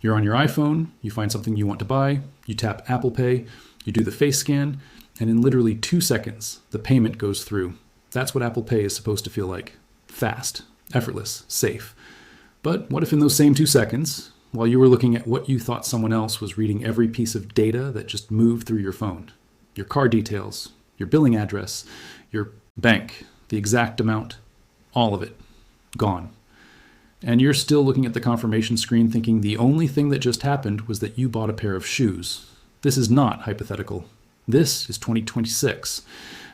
You're on your iPhone, you find something you want to buy, you tap Apple Pay, you do the face scan, and in literally 2 seconds, the payment goes through. That's what Apple Pay is supposed to feel like. Fast, effortless, safe. But what if in those same 2 seconds, while you were looking at what you thought someone else was reading every piece of data that just moved through your phone? Your card details, your billing address, your bank, the exact amount, all of it, gone. And you're still looking at the confirmation screen thinking the only thing that just happened was that you bought a pair of shoes. This is not hypothetical. This is 2026.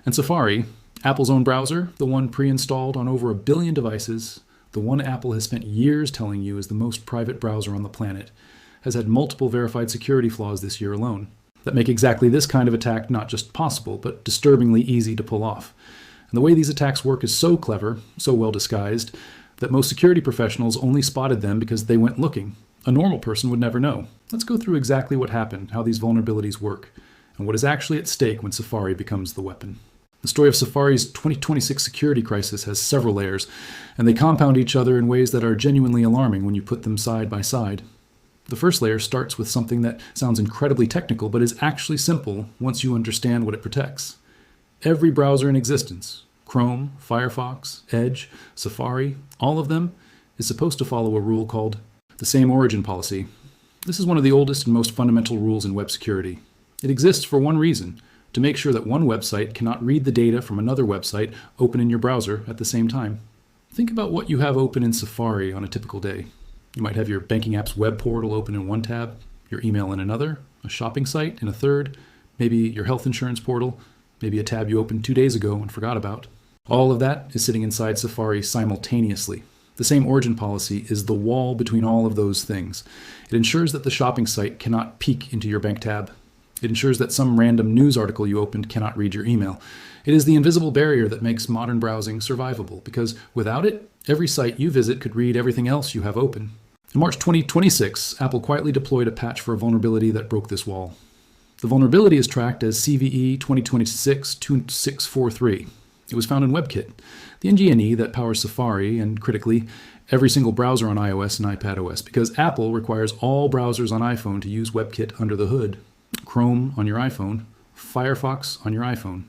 And Safari, Apple's own browser, the one pre-installed on over 1 billion devices, the one Apple has spent years telling you is the most private browser on the planet, has had multiple verified security flaws this year alone that make exactly this kind of attack not just possible, but disturbingly easy to pull off. And the way these attacks work is so clever, so well disguised, that most security professionals only spotted them because they went looking. A normal person would never know. Let's go through exactly what happened, how these vulnerabilities work, and what is actually at stake when Safari becomes the weapon. The story of Safari's 2026 security crisis has several layers, and they compound each other in ways that are genuinely alarming when you put them side by side. The first layer starts with something that sounds incredibly technical, but is actually simple once you understand what it protects. Every browser in existence, Chrome, Firefox, Edge, Safari, all of them, is supposed to follow a rule called the same origin policy. This is one of the oldest and most fundamental rules in web security. It exists for one reason: to make sure that one website cannot read the data from another website open in your browser at the same time. Think about what you have open in Safari on a typical day. You might have your banking app's web portal open in one tab, your email in another, a shopping site in a third, maybe your health insurance portal, maybe a tab you opened 2 days ago and forgot about. All of that is sitting inside Safari simultaneously. The same origin policy is the wall between all of those things. It ensures that the shopping site cannot peek into your bank tab. It ensures that some random news article you opened cannot read your email. It is the invisible barrier that makes modern browsing survivable, because without it, every site you visit could read everything else you have open. In March 2026, Apple quietly deployed a patch for a vulnerability that broke this wall. The vulnerability is tracked as CVE 2026-2643. It was found in WebKit, the NGNE that powers Safari and, critically, every single browser on iOS and iPadOS, because Apple requires all browsers on iPhone to use WebKit under the hood. Chrome on your iPhone, Firefox on your iPhone.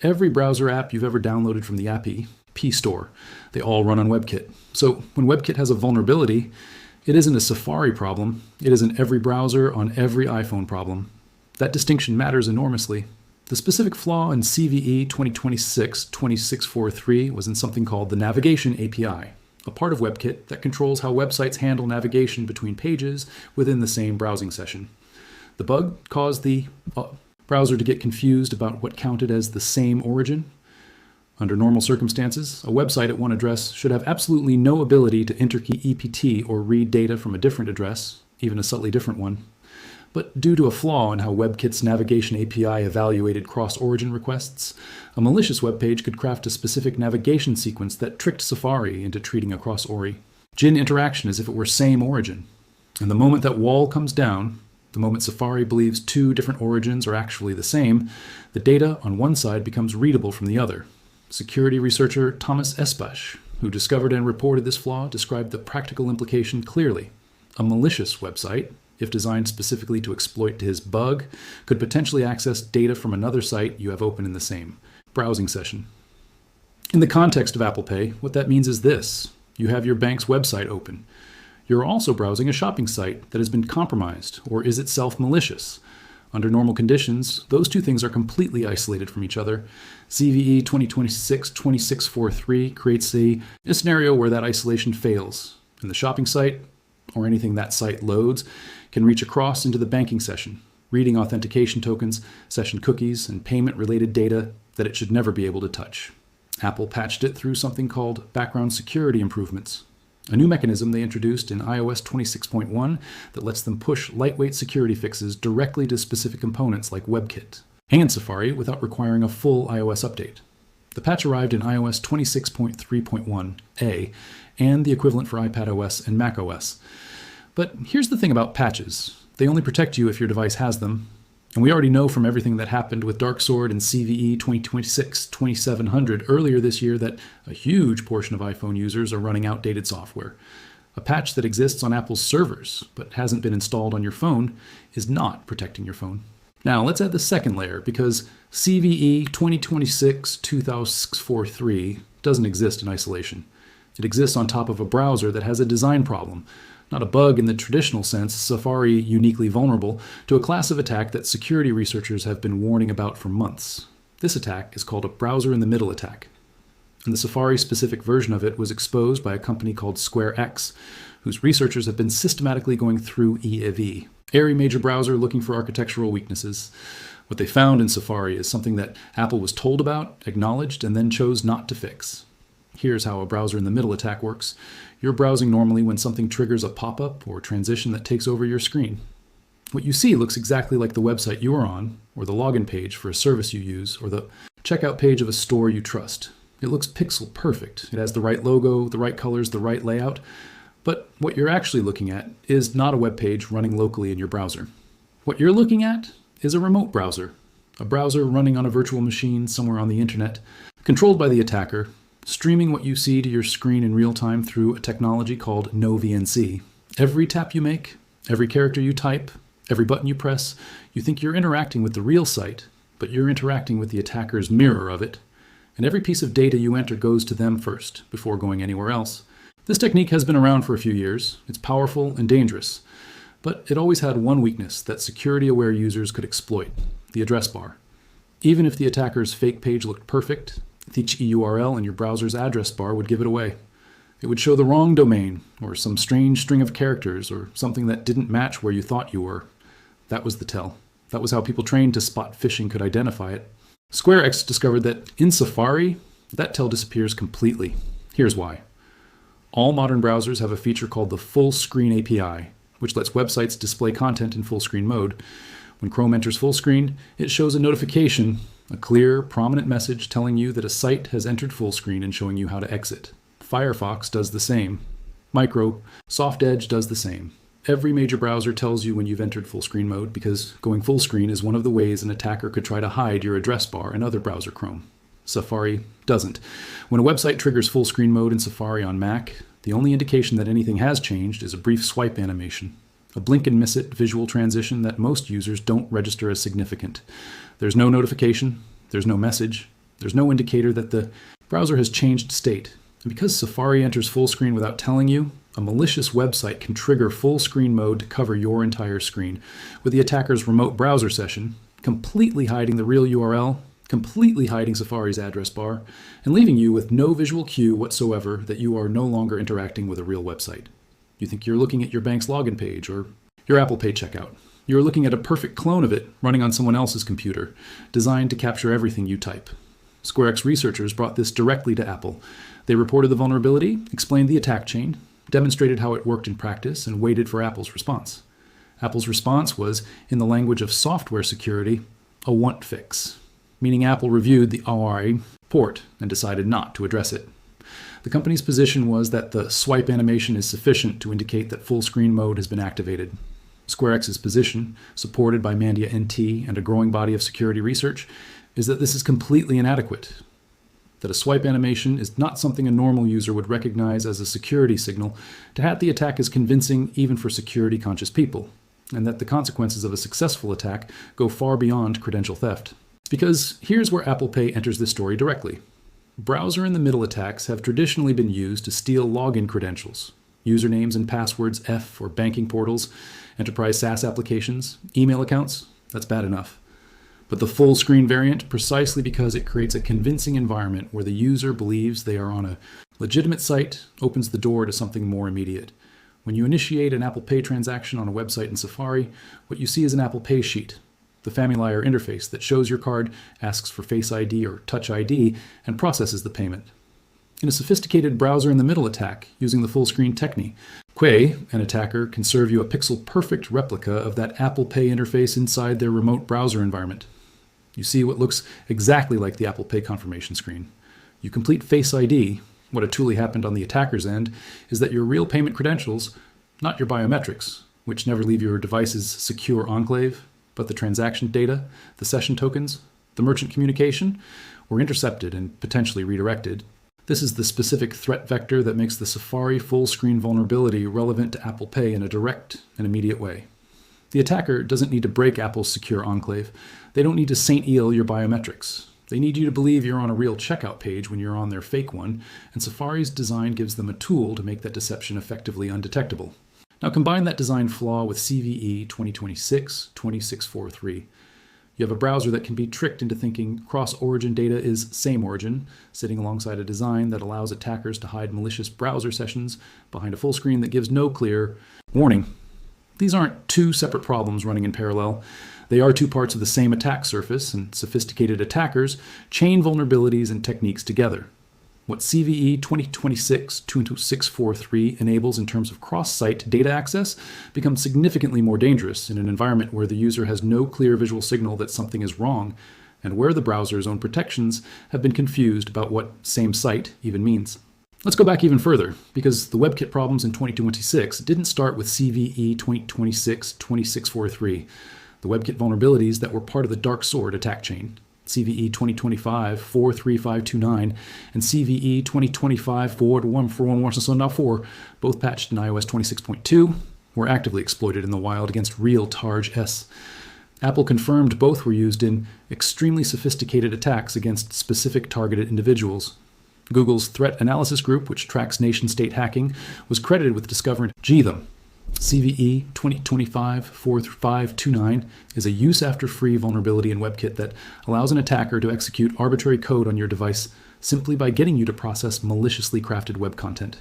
Every browser app you've ever downloaded from the P Store, they all run on WebKit. So when WebKit has a vulnerability, it isn't a Safari problem, it is an every browser on every iPhone problem. That distinction matters enormously. The specific flaw in CVE 2026-2643 was in something called the Navigation API, a part of WebKit that controls how websites handle navigation between pages within the same browsing session. The bug caused the browser to get confused about what counted as the same origin. Under normal circumstances, a website at one address should have absolutely no ability to interkey EPT or read data from a different address, even a subtly different one. But due to a flaw in how WebKit's Navigation API evaluated cross-origin requests, a malicious web page could craft a specific navigation sequence that tricked Safari into treating a cross-ori GIN interaction as if it were same origin. And the moment that wall comes down, the moment Safari believes 2 different origins are actually the same, the data on one side becomes readable from the other. Security researcher Thomas Esbash, who discovered and reported this flaw, described the practical implication clearly. A malicious website, if designed specifically to exploit his bug, could potentially access data from another site you have open in the same browsing session. In the context of Apple Pay, what that means is this: you have your bank's website open. You're also browsing a shopping site that has been compromised or is itself malicious. Under normal conditions, those two things are completely isolated from each other. CVE 2026-2643 creates a scenario where that isolation fails, and the shopping site, or anything that site loads, can reach across into the banking session, reading authentication tokens, session cookies, and payment-related data that it should never be able to touch. Apple patched it through something called background security improvements, a new mechanism they introduced in iOS 26.1 that lets them push lightweight security fixes directly to specific components like WebKit and Safari without requiring a full iOS update. The patch arrived in iOS 26.3.1a and the equivalent for iPadOS and macOS. But here's the thing about patches. They only protect you if your device has them. And we already know from everything that happened with Darksword and CVE 2026-2700 earlier this year that a huge portion of iPhone users are running outdated software. A patch that exists on Apple's servers but hasn't been installed on your phone is not protecting your phone. Now let's add the second layer, because CVE 2026-2043 doesn't exist in isolation. It exists on top of a browser that has a design problem. Not a bug in the traditional sense, Safari uniquely vulnerable to a class of attack that security researchers have been warning about for months. This attack is called a browser-in-the-middle attack. And the Safari-specific version of it was exposed by a company called SquareX, whose researchers have been systematically going through EAV, every major browser looking for architectural weaknesses. What they found in Safari is something that Apple was told about, acknowledged, and then chose not to fix. Here's how a browser-in-the-middle attack works. You're browsing normally when something triggers a pop-up or transition that takes over your screen. What you see looks exactly like the website you are on, or the login page for a service you use, or the checkout page of a store you trust. It looks pixel perfect. It has the right logo, the right colors, the right layout. But what you're actually looking at is not a web page running locally in your browser. What you're looking at is a remote browser, a browser running on a virtual machine somewhere on the internet, controlled by the attacker, streaming what you see to your screen in real time through a technology called NoVNC. Every tap you make, every character you type, every button you press, you think you're interacting with the real site, but you're interacting with the attacker's mirror of it. And every piece of data you enter goes to them first, before going anywhere else. This technique has been around for a few years. It's powerful and dangerous. But it always had one weakness that security-aware users could exploit: the address bar. Even if the attacker's fake page looked perfect, each URL in your browser's address bar would give it away. It would show the wrong domain, or some strange string of characters, or something that didn't match where you thought you were. That was the tell. That was how people trained to spot phishing could identify it. SquareX discovered that in Safari, that tell disappears completely. Here's why. All modern browsers have a feature called the full screen API, which lets websites display content in full screen mode. When Chrome enters full screen, it shows a notification, a clear, prominent message telling you that a site has entered full screen and showing you how to exit. Firefox does the same. Soft Edge does the same. Every major browser tells you when you've entered full screen mode, because going full screen is one of the ways an attacker could try to hide your address bar in other browser Chrome. Safari doesn't. When a website triggers full screen mode in Safari on Mac, the only indication that anything has changed is a brief swipe animation, a blink and miss it visual transition that most users don't register as significant. There's no notification, there's no message, there's no indicator that the browser has changed state. And because Safari enters full screen without telling you, a malicious website can trigger full screen mode to cover your entire screen, with the attacker's remote browser session completely hiding the real URL, completely hiding Safari's address bar, and leaving you with no visual cue whatsoever that you are no longer interacting with a real website. You think you're looking at your bank's login page or your Apple Pay checkout. You're looking at a perfect clone of it running on someone else's computer, designed to capture everything you type. SquareX researchers brought this directly to Apple. They reported the vulnerability, explained the attack chain, demonstrated how it worked in practice, and waited for Apple's response. Apple's response was, in the language of software security, a want fix, meaning Apple reviewed the ORI port and decided not to address it. The company's position was that the swipe animation is sufficient to indicate that full screen mode has been activated. SquareX's position, supported by Mandia NT and a growing body of security research, is that this is completely inadequate. That a swipe animation is not something a normal user would recognize as a security signal to hat the attack is convincing even for security-conscious people, and that the consequences of a successful attack go far beyond credential theft. Because here's where Apple Pay enters this story directly. Browser-in-the-middle attacks have traditionally been used to steal login credentials, usernames and passwords for banking portals, enterprise SaaS applications, email accounts. That's bad enough. But the full screen variant, precisely because it creates a convincing environment where the user believes they are on a legitimate site, opens the door to something more immediate. When you initiate an Apple Pay transaction on a website in Safari, what you see is an Apple Pay sheet, the FamilyWire interface that shows your card, asks for Face ID or Touch ID, and processes the payment. In a sophisticated browser-in-the-middle attack using the full screen technique, an attacker can serve you a pixel-perfect replica of that Apple Pay interface inside their remote browser environment. You see what looks exactly like the Apple Pay confirmation screen. You complete Face ID. What truly happened on the attacker's end is that your real payment credentials, not your biometrics, which never leave your device's secure enclave, but the transaction data, the session tokens, the merchant communication, were intercepted and potentially redirected. This is the specific threat vector that makes the Safari full-screen vulnerability relevant to Apple Pay in a direct and immediate way. The attacker doesn't need to break Apple's secure enclave. They don't need to Saint Eel your biometrics. They need you to believe you're on a real checkout page when you're on their fake one, and Safari's design gives them a tool to make that deception effectively undetectable. Now combine that design flaw with CVE 2026-2643. You have a browser that can be tricked into thinking cross-origin data is same origin, sitting alongside a design that allows attackers to hide malicious browser sessions behind a full screen that gives no clear warning. These aren't two separate problems running in parallel. They are two parts of the same attack surface, and sophisticated attackers chain vulnerabilities and techniques together. What CVE 2026-2643 enables in terms of cross-site data access becomes significantly more dangerous in an environment where the user has no clear visual signal that something is wrong, and where the browser's own protections have been confused about what same site even means. Let's go back even further, because the WebKit problems in 2026 didn't start with CVE 2026-2643, the WebKit vulnerabilities that were part of the Dark Sword attack chain. CVE 2025-43529 and CVE 2025-41141 both patched in iOS 26.2, were actively exploited in the wild against real Targe S. Apple confirmed both were used in extremely sophisticated attacks against specific targeted individuals. Google's threat analysis group, which tracks nation-state hacking, was credited with discovering them. CVE 2025-43529 is a use-after-free vulnerability in WebKit that allows an attacker to execute arbitrary code on your device simply by getting you to process maliciously crafted web content.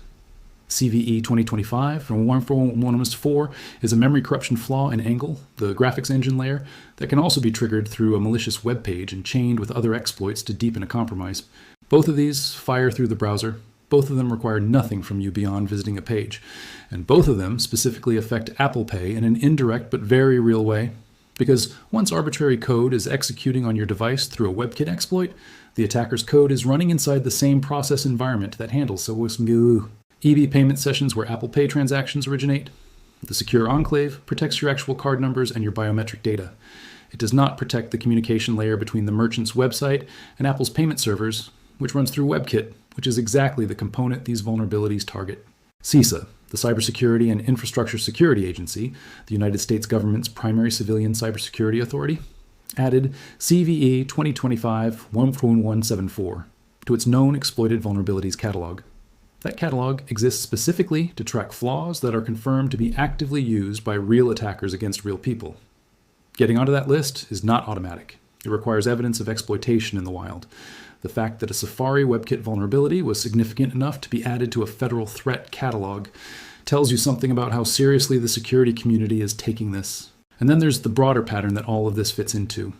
CVE 2025-14114 is a memory corruption flaw in Angle, the graphics engine layer, that can also be triggered through a malicious web page and chained with other exploits to deepen a compromise. Both of these fire through the browser. Both of them require nothing from you beyond visiting a page. And both of them specifically affect Apple Pay in an indirect but very real way. Because once arbitrary code is executing on your device through a WebKit exploit, the attacker's code is running inside the same process environment that handles some EB payment sessions where Apple Pay transactions originate. The secure enclave protects your actual card numbers and your biometric data. It does not protect the communication layer between the merchant's website and Apple's payment servers, which runs through WebKit, which is exactly the component these vulnerabilities target. CISA, the Cybersecurity and Infrastructure Security Agency, the United States government's primary civilian cybersecurity authority, added CVE 2025-14174 to its known exploited vulnerabilities catalog. That catalog exists specifically to track flaws that are confirmed to be actively used by real attackers against real people. Getting onto that list is not automatic. It requires evidence of exploitation in the wild. The fact that a Safari WebKit vulnerability was significant enough to be added to a federal threat catalog tells you something about how seriously the security community is taking this. And then there's the broader pattern that all of this fits into.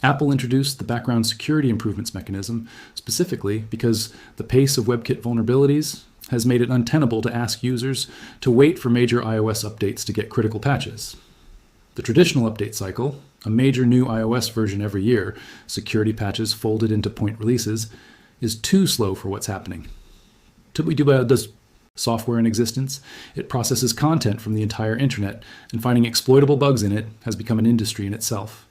Apple introduced the background security improvements mechanism specifically because the pace of WebKit vulnerabilities has made it untenable to ask users to wait for major iOS updates to get critical patches. The traditional update cycle, a major new iOS version every year, security patches folded into point releases, is too slow for what's happening. Does software in existence? It processes content from the entire internet, and finding exploitable bugs in it has become an industry in itself.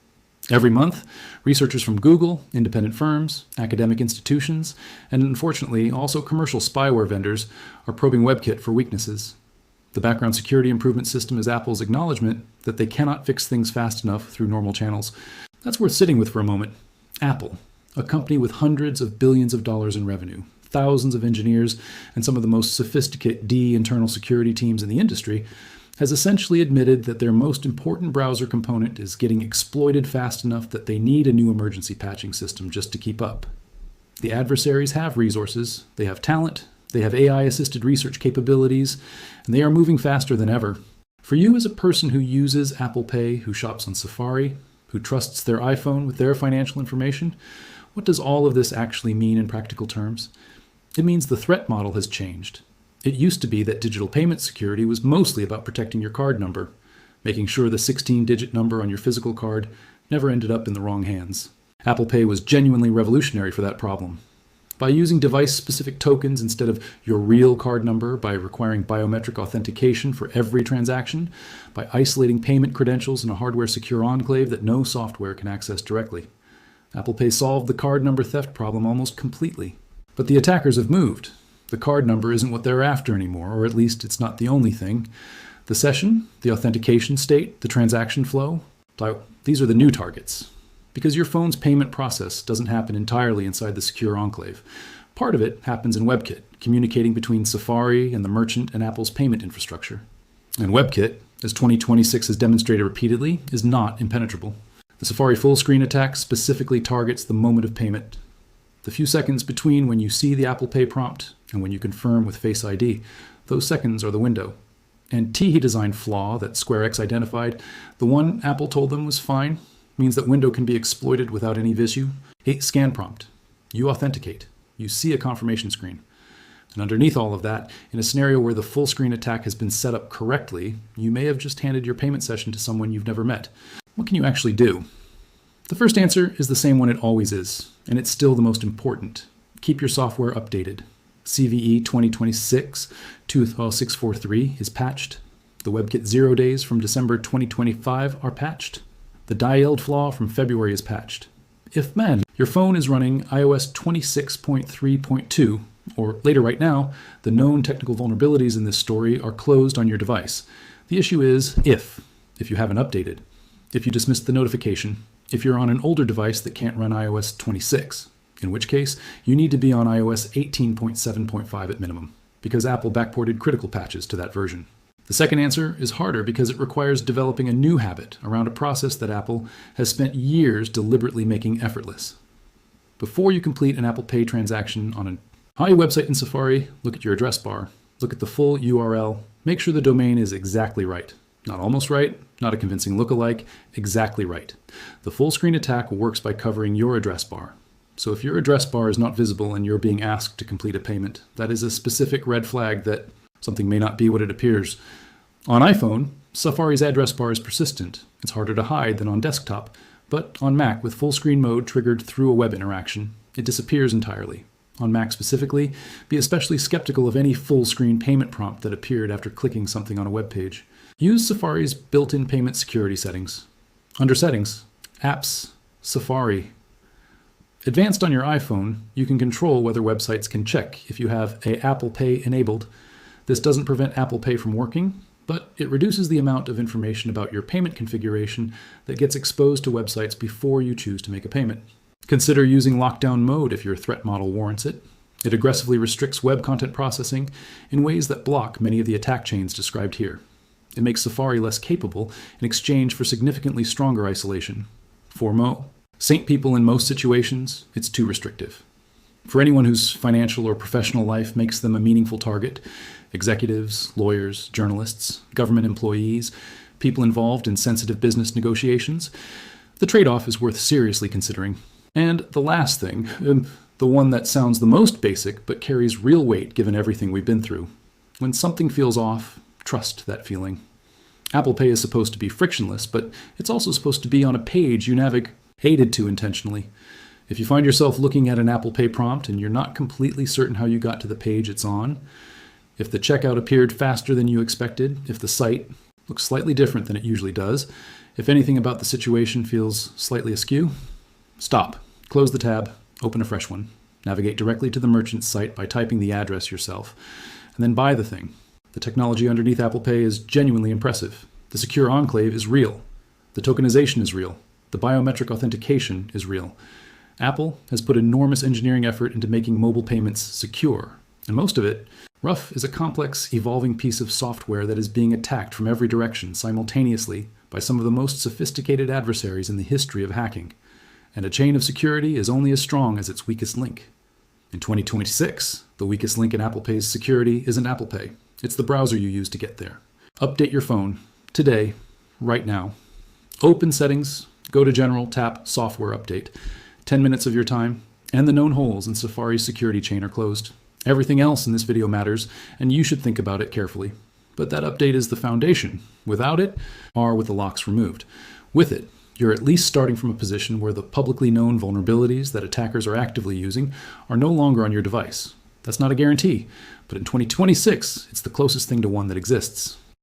Every month, researchers from Google, independent firms, academic institutions, and unfortunately also commercial spyware vendors are probing WebKit for weaknesses. The background security improvement system is Apple's acknowledgement that they cannot fix things fast enough through normal channels. That's worth sitting with for a moment. Apple, a company with hundreds of billions of dollars in revenue, thousands of engineers, and some of the most sophisticated internal security teams in the industry, has essentially admitted that their most important browser component is getting exploited fast enough that they need a new emergency patching system just to keep up. The adversaries have resources, they have talent, they have AI-assisted research capabilities, and they are moving faster than ever. For you as a person who uses Apple Pay, who shops on Safari, who trusts their iPhone with their financial information, what does all of this actually mean in practical terms? It means the threat model has changed. It used to be that digital payment security was mostly about protecting your card number, making sure the 16-digit number on your physical card never ended up in the wrong hands. Apple Pay was genuinely revolutionary for that problem. By using device-specific tokens instead of your real card number, by requiring biometric authentication for every transaction, by isolating payment credentials in a hardware-secure enclave that no software can access directly, Apple Pay solved the card number theft problem almost completely. But the attackers have moved. The card number isn't what they're after anymore, or at least it's not the only thing. The session, the authentication state, the transaction flow, these are the new targets. Because your phone's payment process doesn't happen entirely inside the secure enclave. Part of it happens in WebKit, communicating between Safari and the merchant and Apple's payment infrastructure. And WebKit, as 2026 has demonstrated repeatedly, is not impenetrable. The Safari full screen attack specifically targets the moment of payment. The few seconds between when you see the Apple Pay prompt and when you confirm with Face ID, those seconds are the window. And He designed flaw that SquareX identified, the one Apple told them was fine, means that window can be exploited without any issue. Scan prompt. You authenticate. You see a confirmation screen. And underneath all of that, in a scenario where the full screen attack has been set up correctly, you may have just handed your payment session to someone you've never met. What can you actually do? The first answer is the same one it always is, and it's still the most important. Keep your software updated. CVE 2026-20643 is patched. The WebKit 0 days from December 2025 are patched. The dialed flaw from February is patched. If your phone is running iOS 26.3.2, or later right now, the known technical vulnerabilities in this story are closed on your device. The issue is if you haven't updated, if you dismissed the notification, if you're on an older device that can't run iOS 26, in which case you need to be on iOS 18.7.5 at minimum, because Apple backported critical patches to that version. The second answer is harder because it requires developing a new habit around a process that Apple has spent years deliberately making effortless. Before you complete an Apple Pay transaction on a website in Safari, look at your address bar, look at the full URL, make sure the domain is exactly right. Not almost right, not a convincing lookalike, exactly right. The full screen attack works by covering your address bar. So if your address bar is not visible and you're being asked to complete a payment, that is a specific red flag that something may not be what it appears. On iPhone, Safari's address bar is persistent. It's harder to hide than on desktop, but on Mac with full screen mode triggered through a web interaction, it disappears entirely. On Mac specifically, be especially skeptical of any full screen payment prompt that appeared after clicking something on a web page. Use Safari's built-in payment security settings. Under Settings, Apps, Safari. Advanced on your iPhone, you can control whether websites can check if you have Apple Pay enabled. This doesn't prevent Apple Pay from working, but it reduces the amount of information about your payment configuration that gets exposed to websites before you choose to make a payment. Consider using lockdown mode if your threat model warrants it. It aggressively restricts web content processing in ways that block many of the attack chains described here. It makes Safari less capable in exchange for significantly stronger isolation. Saint people in most situations, it's too restrictive. For anyone whose financial or professional life makes them a meaningful target, executives, lawyers, journalists, government employees, people involved in sensitive business negotiations, the trade-off is worth seriously considering. And the last thing, the one that sounds the most basic but carries real weight given everything we've been through. When something feels off, trust that feeling. Apple Pay is supposed to be frictionless, but it's also supposed to be on a page you navigated to intentionally. If you find yourself looking at an Apple Pay prompt and you're not completely certain how you got to the page it's on, if the checkout appeared faster than you expected, if the site looks slightly different than it usually does, if anything about the situation feels slightly askew, stop, close the tab, open a fresh one, navigate directly to the merchant's site by typing the address yourself, and then buy the thing. The technology underneath Apple Pay is genuinely impressive. The secure enclave is real. The tokenization is real. The biometric authentication is real. Apple has put enormous engineering effort into making mobile payments secure, and most of it, rough, is a complex, evolving piece of software that is being attacked from every direction simultaneously by some of the most sophisticated adversaries in the history of hacking. And a chain of security is only as strong as its weakest link. In 2026, the weakest link in Apple Pay's security isn't Apple Pay. It's the browser you use to get there. Update your phone, today, right now. Open Settings, go to General, tap Software Update. 10 minutes of your time, and the known holes in Safari's security chain are closed. Everything else in this video matters, and you should think about it carefully. But that update is the foundation. Without it, or with the locks removed. With it, you're at least starting from a position where the publicly known vulnerabilities that attackers are actively using are no longer on your device. That's not a guarantee, but in 2026, it's the closest thing to one that exists.